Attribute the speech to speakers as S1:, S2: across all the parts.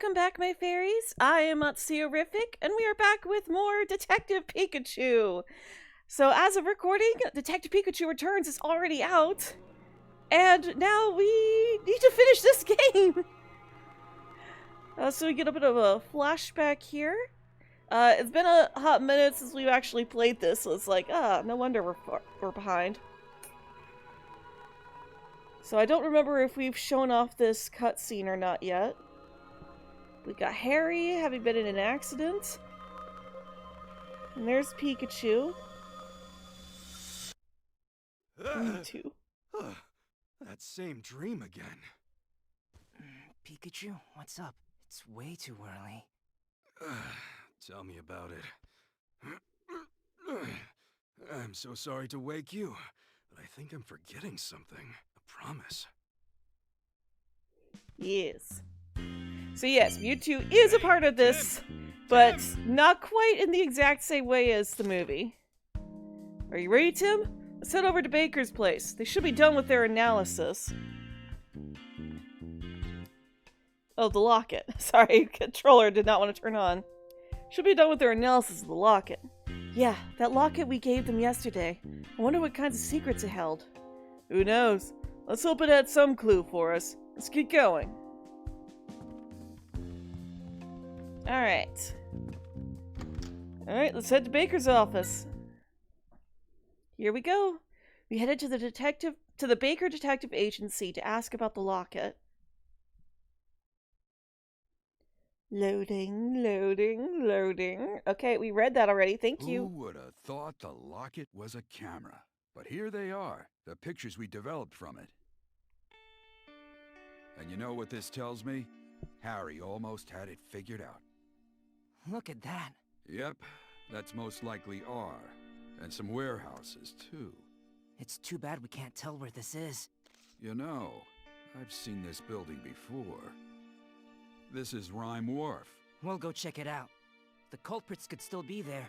S1: Welcome back, my fairies. I am Matsuorific, and we are back with more Detective Pikachu. So, as of recording, Detective Pikachu Returns is already out, and now we need to finish this game. So we get a bit of a flashback here. It's been a hot minute since we've actually played this, so it's like, no wonder we're behind. So I don't remember if we've shown off this cutscene or not yet. We got Harry having been in an accident. And there's Pikachu. Me too.
S2: That same dream again.
S3: Pikachu, what's up? It's way too early.
S2: Tell me about it. I'm so sorry to wake you, but I think I'm forgetting something. I promise.
S1: Yes. So yes, Mewtwo is a part of this, but not quite in the exact same way as the movie. Are you ready, Tim? Let's head over to Baker's place. They should be done with their analysis. Oh, the locket. Sorry, controller did not want to turn on. Should be done with their analysis of the locket. Yeah, that locket we gave them yesterday. I wonder what kinds of secrets it held. Who knows? Let's hope it had some clue for us. Let's get going. Alright, let's head to Baker's office. Here we go. We headed to the Baker Detective Agency to ask about the locket. Loading. Okay, we read that already. Thank you.
S4: Who would have thought the locket was a camera? But here they are, the pictures we developed from it. And you know what this tells me? Harry almost had it figured out.
S3: Look at that.
S4: Yep, that's most likely R. And some warehouses, too.
S3: It's too bad we can't tell where this is.
S4: You know, I've seen this building before. This is Rhyme Wharf.
S3: We'll go check it out. The culprits could still be there.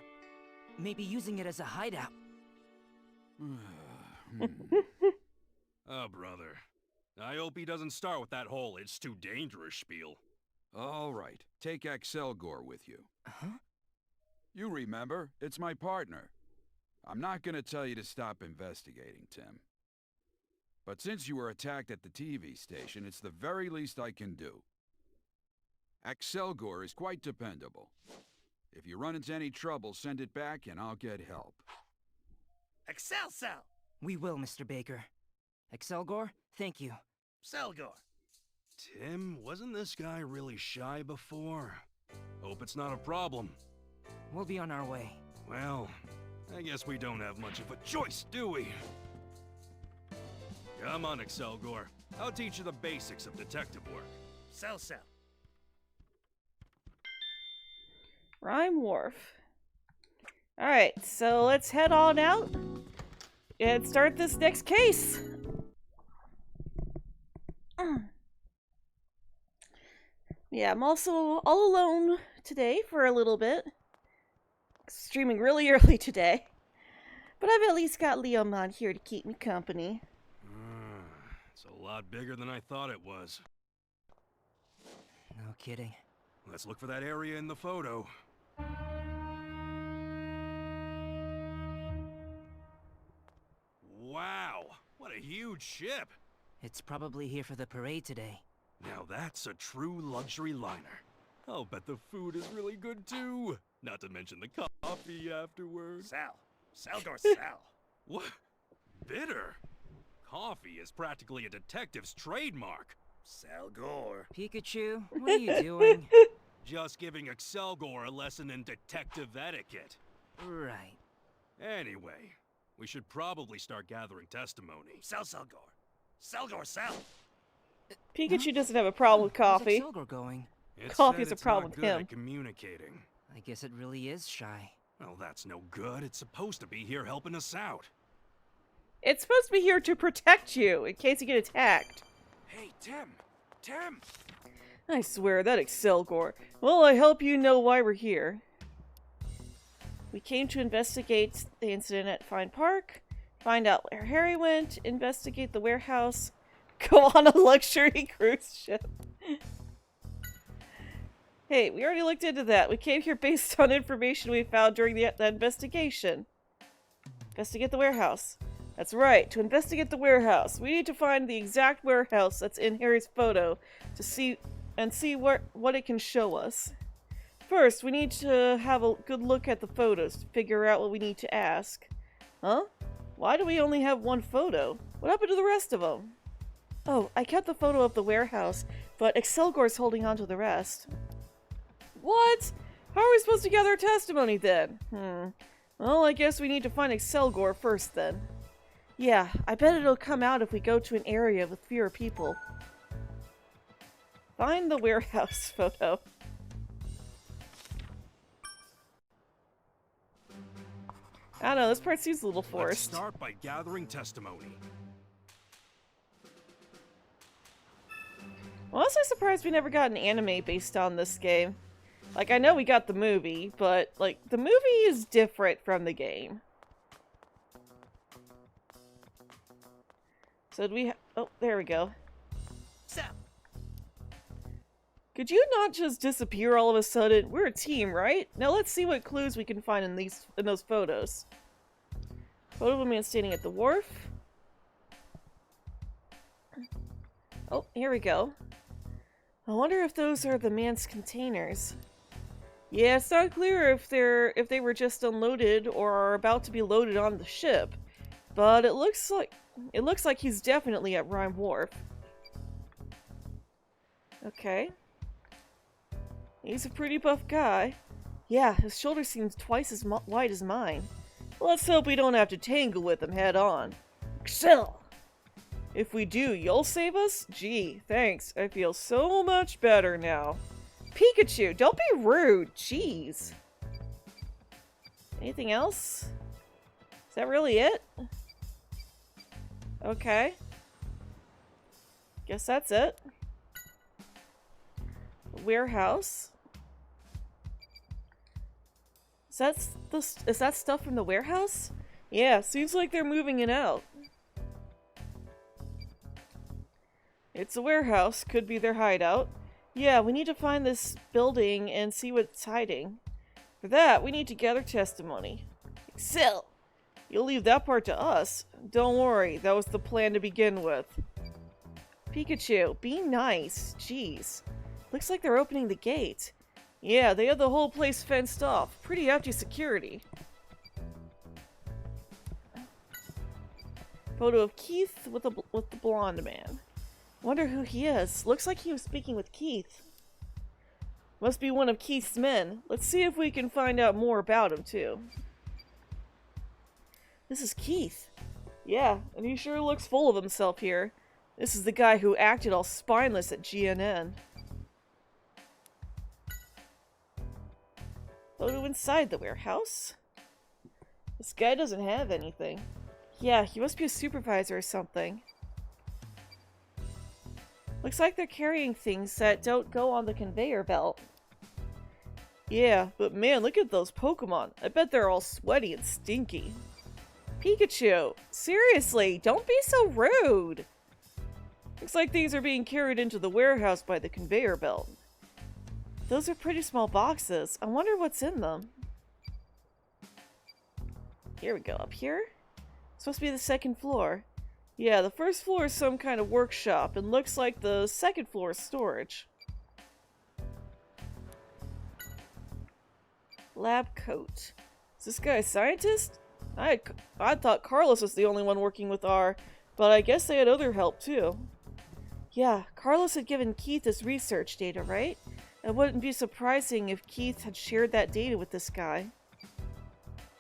S3: Maybe using it as a hideout.
S2: Oh, brother. I hope he doesn't start with that whole "it's too dangerous" spiel.
S4: All right, take Excelgor with you.
S3: Huh?
S4: You remember, it's my partner. I'm not gonna tell you to stop investigating, Tim. But since you were attacked at the TV station, it's the very least I can do. Excelgor is quite dependable. If you run into any trouble, send it back and I'll get help.
S5: Excel!
S3: We will, Mr. Baker. Excelgor, thank you.
S5: Selgor!
S2: Tim, wasn't this guy really shy before? Hope it's not a problem.
S3: We'll be on our way.
S2: Well, I guess we don't have much of a choice, do we? Come on, Excelgor. I'll teach you the basics of detective work.
S5: Sell.
S1: Rhyme Wharf. Alright, so let's head on out and start this next case. Yeah, I'm also all alone today for a little bit. Streaming really early today. But I've at least got Liam on here to keep me company.
S2: It's a lot bigger than I thought it was.
S3: No kidding.
S2: Let's look for that area in the photo. Wow, what a huge ship!
S3: It's probably here for the parade today.
S2: Now that's a true luxury liner. I'll bet the food is really good too. Not to mention the coffee afterwards.
S5: Selgor.
S2: What? Bitter? Coffee is practically a detective's trademark.
S5: Selgor.
S3: Pikachu, what are you doing?
S2: Just giving Excelgor a lesson in detective etiquette.
S3: Right.
S2: Anyway, we should probably start gathering testimony.
S5: Selgor. Sell.
S1: Pikachu doesn't have a problem with coffee.
S3: Where's Excelgor going?
S2: It
S1: Coffee's
S2: said
S1: a
S2: it's
S1: problem
S2: not
S1: with
S2: good
S1: him.
S2: at communicating.
S3: I guess it really is shy.
S2: Well, that's no good. It's supposed to be here helping us out.
S1: It's supposed to be here to protect you in case you get attacked.
S4: Hey, Tim!
S1: I swear, that Excelgor. Well, I hope you know why we're here. We came to investigate the incident at Fine Park, find out where Harry went, investigate the warehouse, go on a luxury cruise ship. Hey, we already looked into that. We came here based on information we found during the investigation. Investigate the warehouse. That's right, to investigate the warehouse. We need to find the exact warehouse that's in Harry's photo to see what it can show us. First, we need to have a good look at the photos to figure out what we need to ask. Huh? Why do we only have one photo? What happened to the rest of them? Oh, I kept the photo of the warehouse, but Excelgor's holding on to the rest. What? How are we supposed to gather testimony then? Well, I guess we need to find Excelgor first then. Yeah, I bet it'll come out if we go to an area with fewer people. Find the warehouse photo. I don't know, this part seems a little
S2: Let's
S1: forced.
S2: start by gathering testimony.
S1: I'm honestly surprised we never got an anime based on this game. Like, I know we got the movie, but, like, the movie is different from the game. So did we oh, there we go.
S5: Sam.
S1: Could you not just disappear all of a sudden? We're a team, right? Now let's see what clues we can find in those photos. Photo of a man standing at the wharf. Oh, here we go. I wonder if those are the man's containers. Yeah, it's not clear if they were just unloaded or are about to be loaded on the ship, but it looks like he's definitely at Rhyme Wharf. Okay. He's a pretty buff guy. Yeah, his shoulders seem twice as wide as mine. Let's hope we don't have to tangle with him head on. Excel! If we do, you'll save us? Gee, thanks. I feel so much better now. Pikachu, don't be rude. Jeez. Anything else? Is that really it? Okay. Guess that's it. Warehouse. Is that stuff from the warehouse? Yeah, seems like they're moving it out. It's a warehouse, could be their hideout. Yeah, we need to find this building and see what it's hiding. For that, we need to gather testimony. Excel! You'll leave that part to us. Don't worry, that was the plan to begin with. Pikachu, be nice. Jeez. Looks like they're opening the gate. Yeah, they have the whole place fenced off. Pretty hefty security. Photo of Keith with the blonde man. Wonder who he is. Looks like he was speaking with Keith. Must be one of Keith's men. Let's see if we can find out more about him, too. This is Keith. Yeah, and he sure looks full of himself here. This is the guy who acted all spineless at GNN. Photo inside the warehouse. This guy doesn't have anything. Yeah, he must be a supervisor or something. Looks like they're carrying things that don't go on the conveyor belt. Yeah, but man, look at those Pokemon. I bet they're all sweaty and stinky. Pikachu! Seriously, don't be so rude! Looks like things are being carried into the warehouse by the conveyor belt. Those are pretty small boxes. I wonder what's in them. Here we go, up here? Supposed to be the second floor. Yeah, the first floor is some kind of workshop, and looks like the second floor is storage. Lab coat. Is this guy a scientist? I thought Carlos was the only one working with R, but I guess they had other help too. Yeah, Carlos had given Keith his research data, right? It wouldn't be surprising if Keith had shared that data with this guy.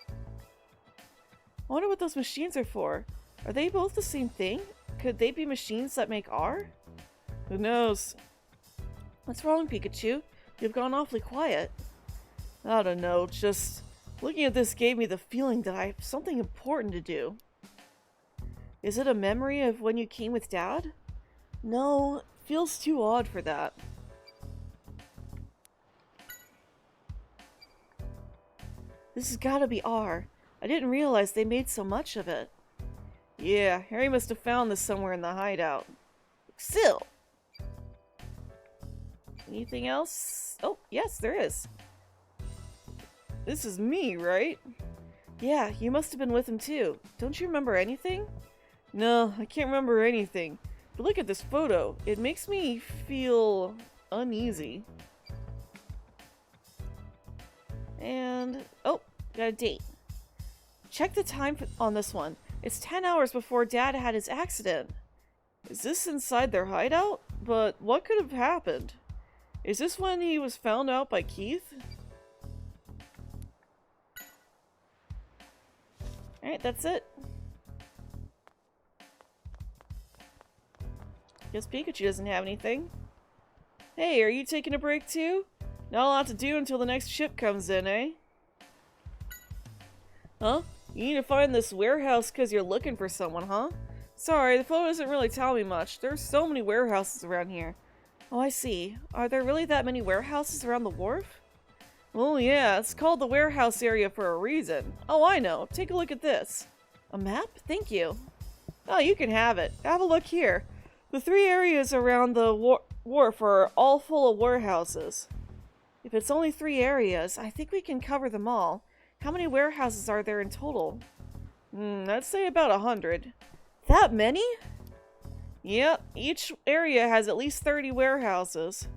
S1: I wonder what those machines are for. Are they both the same thing? Could they be machines that make R? Who knows? What's wrong, Pikachu? You've gone awfully quiet. I don't know, just looking at this gave me the feeling that I have something important to do. Is it a memory of when you came with Dad? No, feels too odd for that. This has gotta be R. I didn't realize they made so much of it. Yeah, Harry must have found this somewhere in the hideout. Still. Anything else? Oh, yes, there is. This is me, right? Yeah, you must have been with him too. Don't you remember anything? No, I can't remember anything. But look at this photo. It makes me feel uneasy. And, oh, got a date. Check the time on this one. It's 10 hours before Dad had his accident. Is this inside their hideout? But what could have happened? Is this when he was found out by Keith? Alright, that's it. Guess Pikachu doesn't have anything. Hey, are you taking a break too? Not a lot to do until the next ship comes in, eh? Huh? You need to find this warehouse because you're looking for someone, huh? Sorry, the photo doesn't really tell me much. There's so many warehouses around here. Oh, I see. Are there really that many warehouses around the wharf? Oh yeah, it's called the warehouse area for a reason. Oh, I know. Take a look at this. A map? Thank you. Oh, you can have it. Have a look here. The 3 areas around the wharf are all full of warehouses. If it's only 3 areas, I think we can cover them all. How many warehouses are there in total? I'd say about 100. That many? Yep, each area has at least 30 warehouses.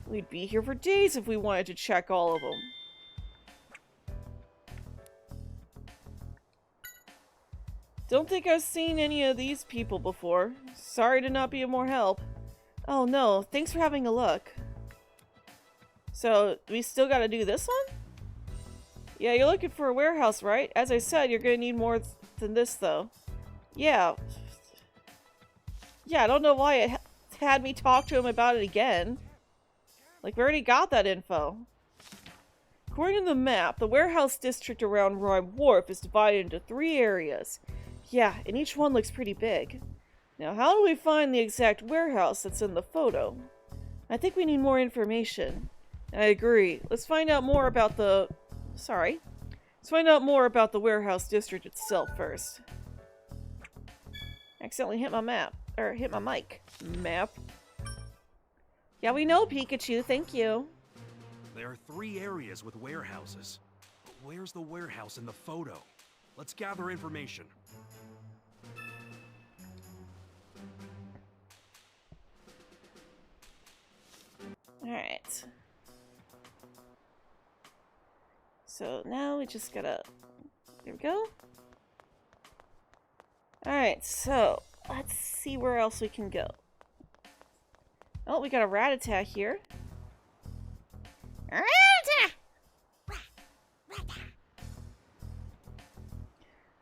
S1: We'd be here for days if we wanted to check all of them. Don't think I've seen any of these people before. Sorry to not be of more help. Oh no, thanks for having a look. So, we still gotta do this one? Yeah, you're looking for a warehouse, right? As I said, you're gonna need more than this, though. Yeah. Yeah, I don't know why it had me talk to him about it again. Like, we already got that info. According to the map, the warehouse district around Rhyme Wharf is divided into 3 areas. Yeah, and each one looks pretty big. Now, how do we find the exact warehouse that's in the photo? I think we need more information. I agree. Let's find out more about the... Sorry. Let's find out more about the warehouse district itself first. Accidentally hit my map. Or hit my mic. Map. Yeah, we know, Pikachu. Thank you.
S2: There are 3 areas with warehouses. But where's the warehouse in the photo? Let's gather information.
S1: Alright. So now we just gotta... There we go. Alright, so let's see where else we can go. Oh, we got a Rattata here. Rattata!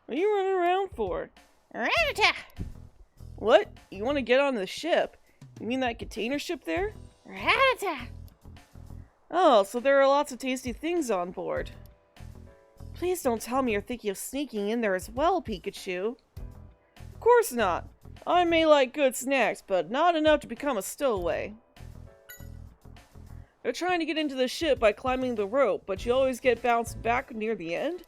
S1: What are you running around for? Rattata! What? You want to get on the ship? You mean that container ship there? Rattata! Oh, so there are lots of tasty things on board. Please don't tell me you're thinking of sneaking in there as well, Pikachu. Of course not. I may like good snacks, but not enough to become a stowaway. They're trying to get into the ship by climbing the rope, but you always get bounced back near the end?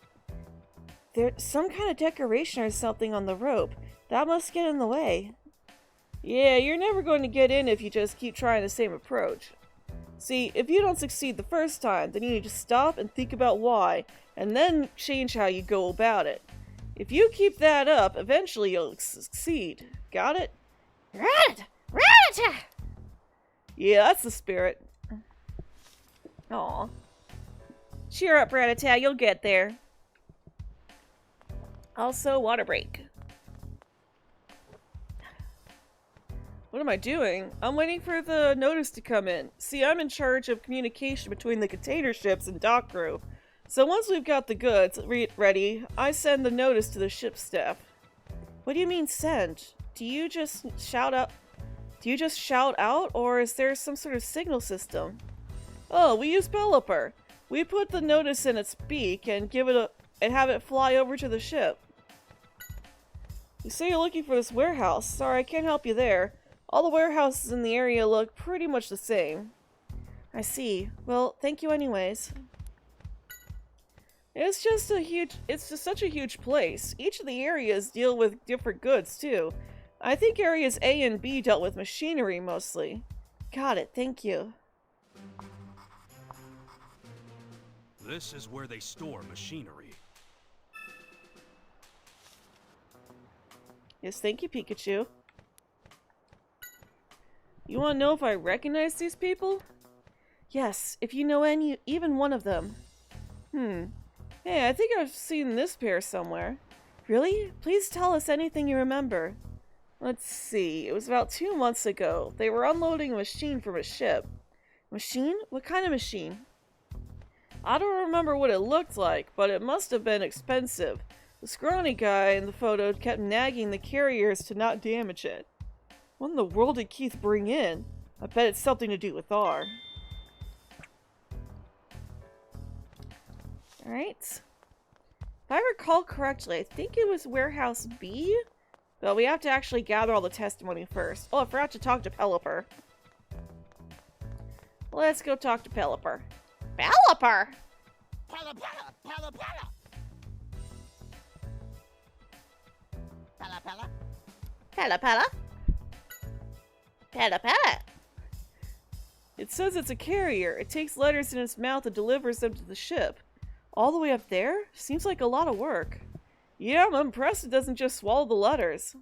S1: There's some kind of decoration or something on the rope. That must get in the way. Yeah, you're never going to get in if you just keep trying the same approach. See, if you don't succeed the first time, then you need to stop and think about why, and then change how you go about it. If you keep that up, eventually you'll succeed. Got it? Rattata! Yeah, that's the spirit. Aw. Cheer up, Rattata, you'll get there. Also, water break. What am I doing? I'm waiting for the notice to come in. See, I'm in charge of communication between the container ships and dock crew. So once we've got the goods ready, I send the notice to the ship staff. What do you mean send? Do you just shout out? Or is there some sort of signal system? Oh, we use Pelipper. We put the notice in its beak and have it fly over to the ship. You say you're looking for this warehouse. Sorry, I can't help you there. All the warehouses in the area look pretty much the same. I see. Well, thank you anyways. It's just such a huge place. Each of the areas deal with different goods, too. I think areas A and B dealt with machinery, mostly. Got it, thank you.
S2: This is where they store machinery.
S1: Yes, thank you, Pikachu. You want to know if I recognize these people? Yes, if you know even one of them. Hey, I think I've seen this pair somewhere. Really? Please tell us anything you remember. Let's see, it was about 2 months ago. They were unloading a machine from a ship. Machine? What kind of machine? I don't remember what it looked like, but it must have been expensive. The scrawny guy in the photo kept nagging the carriers to not damage it. What in the world did Keith bring in? I bet it's something to do with R. Alright. If I recall correctly, I think it was Warehouse B? But we have to actually gather all the testimony first. Oh, I forgot to talk to Pelipper. Let's go talk to Pelipper. Pelipper!
S5: Pella, pella, pella, pella. Pella, pella.
S1: Pella Pella. Pella Pella. It says it's a carrier. It takes letters in its mouth and delivers them to the ship. All the way up there? Seems like a lot of work. Yeah, I'm impressed it doesn't just swallow the letters.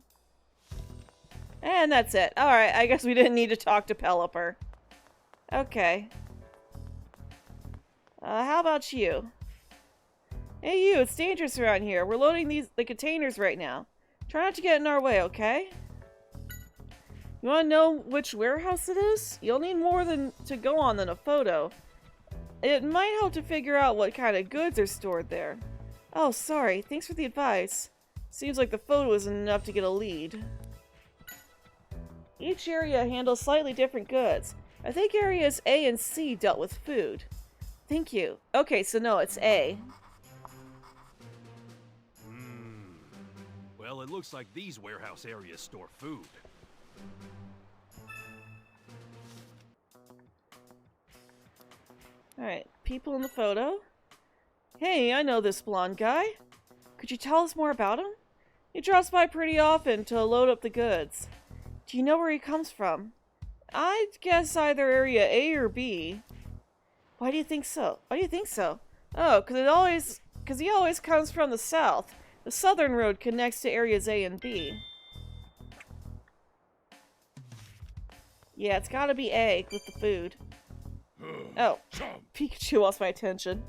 S1: And that's it. Alright, I guess we didn't need to talk to Pelipper. Okay. How about you? Hey you, it's dangerous around here. We're loading the containers right now. Try not to get in our way, okay? You want to know which warehouse it is? You'll need more to go on than a photo. It might help to figure out what kind of goods are stored there. Oh, sorry. Thanks for the advice. Seems like the photo isn't enough to get a lead. Each area handles slightly different goods. I think areas A and C dealt with food. Thank you. Okay, so no, it's A.
S2: Well, it looks like these warehouse areas store food.
S1: Alright, people in the photo. Hey, I know this blonde guy. Could you tell us more about him? He drops by pretty often to load up the goods. Do you know where he comes from? I'd guess either area A or B. Why do you think so? Why do you think so? Oh, because he always comes from the south. The southern road connects to areas A and B. Yeah, it's gotta be A with the food. Oh, Pikachu lost my attention.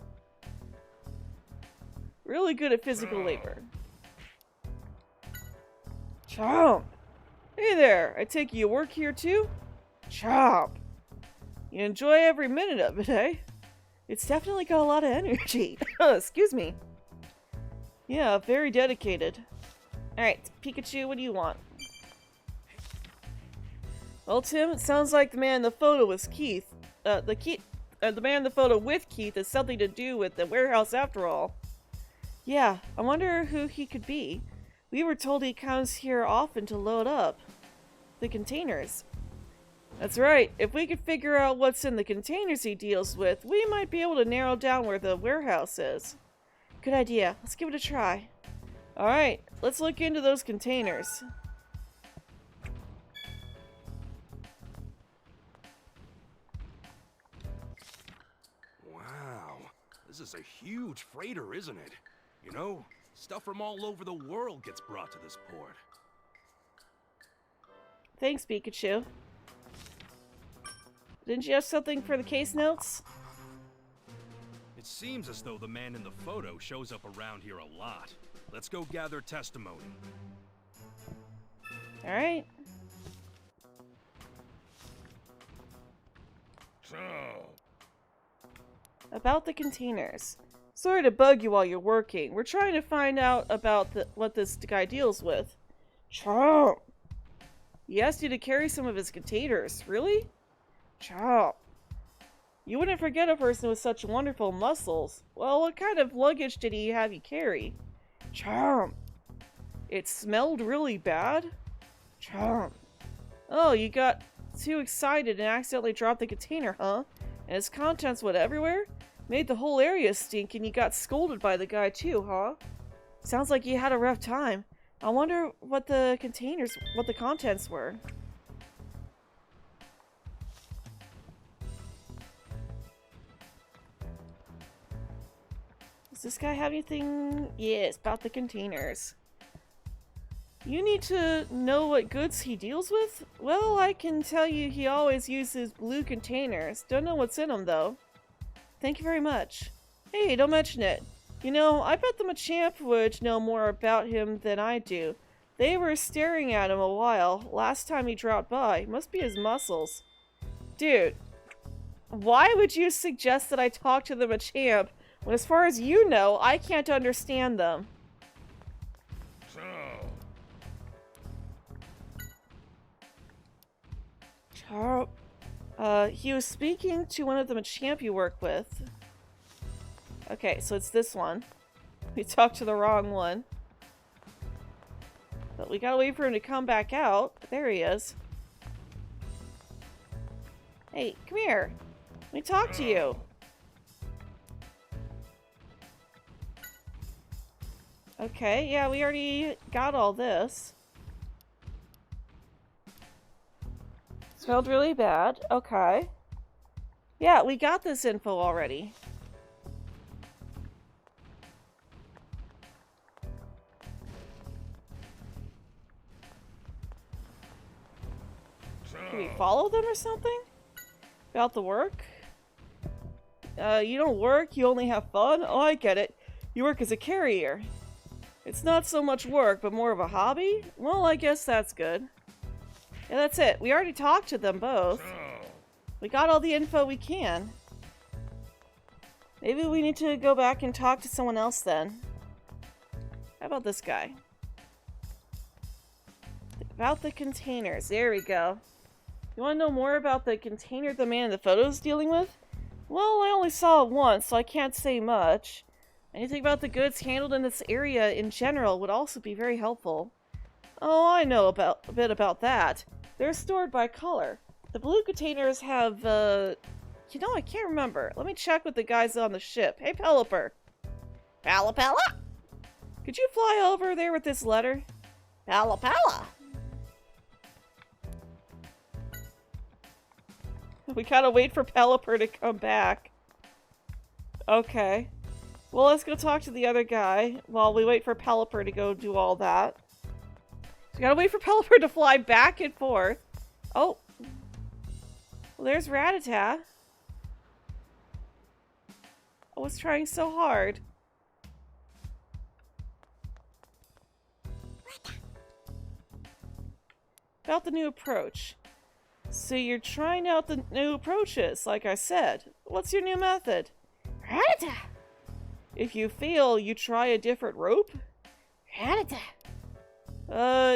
S1: Really good at physical labor. Chomp! Hey there, I take you work here too? Chomp! You enjoy every minute of it, eh? It's definitely got a lot of energy. Excuse me. Yeah, very dedicated. Alright, Pikachu, what do you want? Well, Tim, it sounds like the man in the photo was Keith. The man in the photo with Keith has something to do with the warehouse after all. Yeah, I wonder who he could be. We were told he comes here often to load up the containers. That's right. If we could figure out what's in the containers he deals with, we might be able to narrow down where the warehouse is. Good idea. Let's give it a try. Alright, let's look into those containers.
S2: Wow, this is a huge freighter, isn't it? You know, stuff from all over the world gets brought to this port.
S1: Thanks, Pikachu. Didn't you have something for the case notes?
S2: It seems as though the man in the photo shows up around here a lot. Let's go gather testimony.
S1: Alright.
S5: So,
S1: About the containers. Sorry to bug you while you're working. We're trying to find out about what this guy deals with. Chomp! He asked you to carry some of his containers. Really? Chomp. You wouldn't forget a person with such wonderful muscles. Well, what kind of luggage did he have you carry? Chomp. It smelled really bad? Chomp. Oh, you got too excited and accidentally dropped the container, huh? And its contents went everywhere? Made the whole area stink and you got scolded by the guy too, huh? Sounds like you had a rough time. I wonder what the contents were. this guy have anything? Yes, about the containers. You need to know what goods he deals with? Well, I can tell you he always uses blue containers. Don't know what's in them, though. Thank you very much. Hey, don't mention it. You know, I bet the Machamp would know more about him than I do. They were staring at him a while last time he dropped by. Must be his muscles. Dude, why would you suggest that I talk to the Machamp when, as far as you know, I can't understand them? He was speaking to one of the Machamp you work with. Okay, so it's this one. We talked to the wrong one. But we gotta wait for him to come back out. There he is. Hey, come here. Let me talk to you. Okay, yeah, we already got all this. Smelled really bad. Okay. Yeah, we got this info already. Can we follow them or something? About the work? You don't work, you only have fun? Oh, I get it. You work as a carrier. It's not so much work, but more of a hobby? Well, I guess that's good. Yeah, that's it. We already talked to them both. We got all the info we can. Maybe we need to go back and talk to someone else then. How about this guy? About the containers. There we go. You want to know more about the container the man in the photo is dealing with? Well, I only saw it once, so I can't say much. Anything about the goods handled in this area in general would also be very helpful. Oh, I know a bit about that. They're stored by color. The blue containers have, you know, I can't remember. Let me check with the guys on the ship. Hey, Pelipper.
S5: Pella.
S1: Could you fly over there with this letter?
S5: Pella.
S1: We gotta wait for Pelipper to come back. Okay. Well, let's go talk to the other guy while we wait for Pelipper to go do all that. We gotta wait for Pelipper to fly back and forth. Oh. Well, there's Rattata. I was trying so hard. About the new approach. So you're trying out the new approaches, like I said. What's your new method?
S5: Rattata.
S1: If you fail, you try a different rope?
S5: Rattata.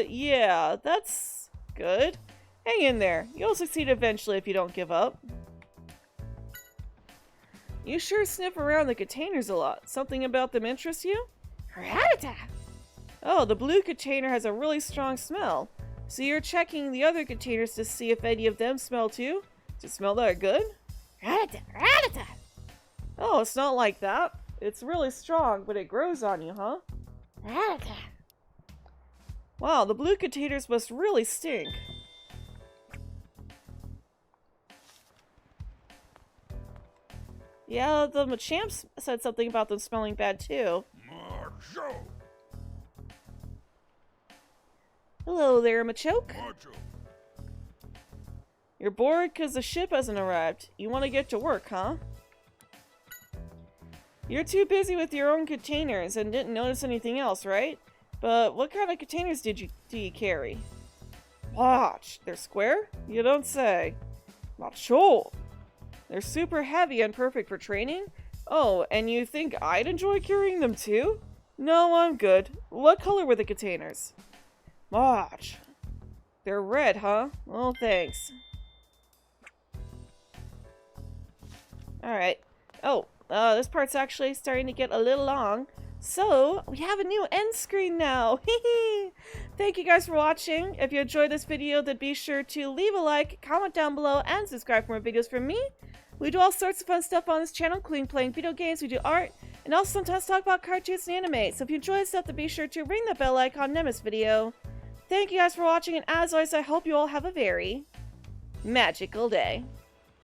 S1: Yeah, that's good. Hang in there. You'll succeed eventually if you don't give up. You sure sniff around the containers a lot. Something about them interests you?
S5: Rattata.
S1: Oh, the blue container has a really strong smell. So you're checking the other containers to see if any of them smell too? Does it smell that good?
S5: Rattata.
S1: Oh, it's not like that. It's really strong, but it grows on you, huh?
S5: Rattata.
S1: Wow, the blue containers must really stink. Yeah, the Machamp said something about them smelling bad too. Hello there, Machoke. You're bored because the ship hasn't arrived. You want to get to work, huh? You're too busy with your own containers and didn't notice anything else, right? But what kind of containers do you carry? Watch, they're square? You don't say. Not sure. They're super heavy and perfect for training? Oh, and you think I'd enjoy carrying them too? No, I'm good. What color were the containers? Watch. They're red, huh? Well, thanks. Alright. Oh, this part's actually starting to get a little long. So, we have a new end screen now. Thank you guys for watching. If you enjoyed this video, then be sure to leave a like, comment down below, and subscribe for more videos from me. We do all sorts of fun stuff on this channel, including playing video games, we do art, and also sometimes talk about cartoons and anime. So if you enjoy this stuff, then be sure to ring the bell icon in this video. Thank you guys for watching, and as always, I hope you all have a very magical day.